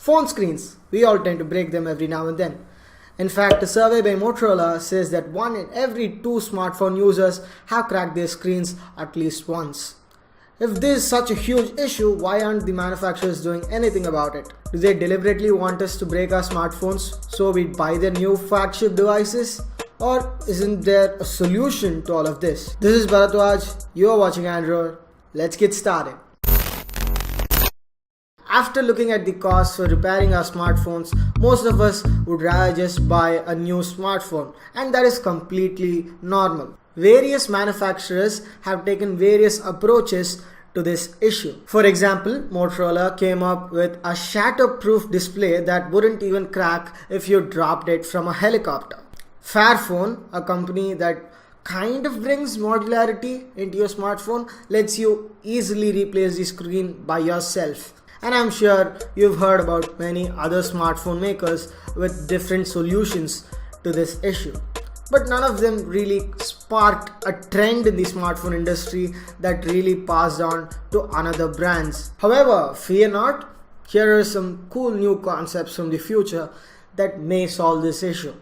Phone screens, we all tend to break them every now and then. In fact, a survey by Motorola says that 1 in every 2 smartphone users have cracked their screens at least once. If this is such a huge issue, why aren't the manufacturers doing anything about it? Do they deliberately want us to break our smartphones so we buy their new flagship devices? Or isn't there a solution to all of this? This is Bharatwaj, you are watching Androar. Let's get started. After looking at the cost for repairing our smartphones, most of us would rather just buy a new smartphone, and that is completely normal. Various manufacturers have taken various approaches to this issue. For example, Motorola came up with a shatterproof display that wouldn't even crack if you dropped it from a helicopter. Fairphone, a company that kind of brings modularity into your smartphone, lets you easily replace the screen by yourself. And I'm sure you've heard about many other smartphone makers with different solutions to this issue. But none of them really sparked a trend in the smartphone industry that really passed on to another brands. However, fear not, here are some cool new concepts from the future that may solve this issue.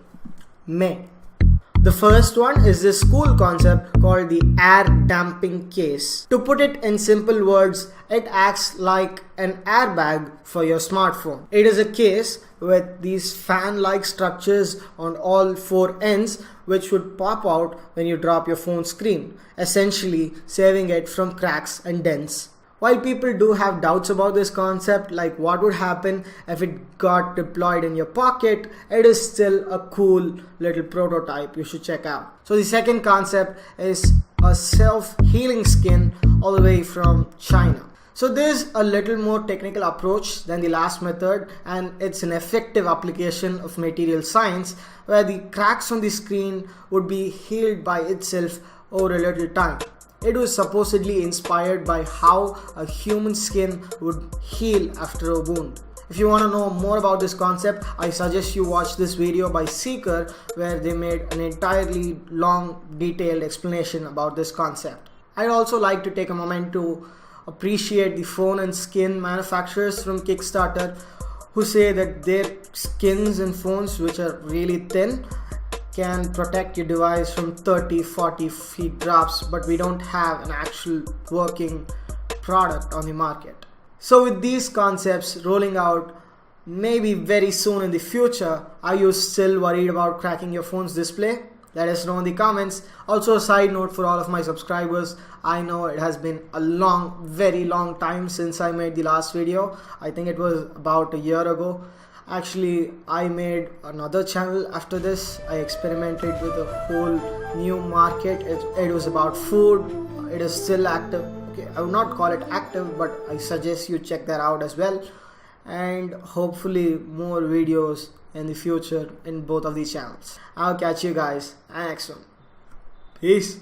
The first one is this cool concept called the air damping case. To put it in simple words, it acts like an airbag for your smartphone. It is a case with these fan-like structures on all 4 ends which would pop out when you drop your phone screen, essentially saving it from cracks and dents. While people do have doubts about this concept, like what would happen if it got deployed in your pocket, it is still a cool little prototype you should check out. So the second concept is a self-healing skin all the way from China. So there's a little more technical approach than the last method, and it's an effective application of material science where the cracks on the screen would be healed by itself over a little time. It was supposedly inspired by how a human skin would heal after a wound. If you want to know more about this concept, I suggest you watch this video by Seeker where they made an entirely long, detailed explanation about this concept. I'd also like to take a moment to appreciate the phone and skin manufacturers from Kickstarter who say that their skins and phones, which are really thin, can protect your device from 30-40 feet drops, but we don't have an actual working product on the market. So with these concepts rolling out maybe very soon in the future, are you still worried about cracking your phone's display? Let us know in the comments. Also, a side note for all of my subscribers, I know it has been a very long time since I made the last video. I think it was about a year ago. Actually, I made another channel after this. I experimented with a whole new market. It was about food. It is still active. Okay, I would not call it active, but I suggest you check that out as well. And hopefully more videos in the future in both of these channels. I'll catch you guys in the next one. Peace.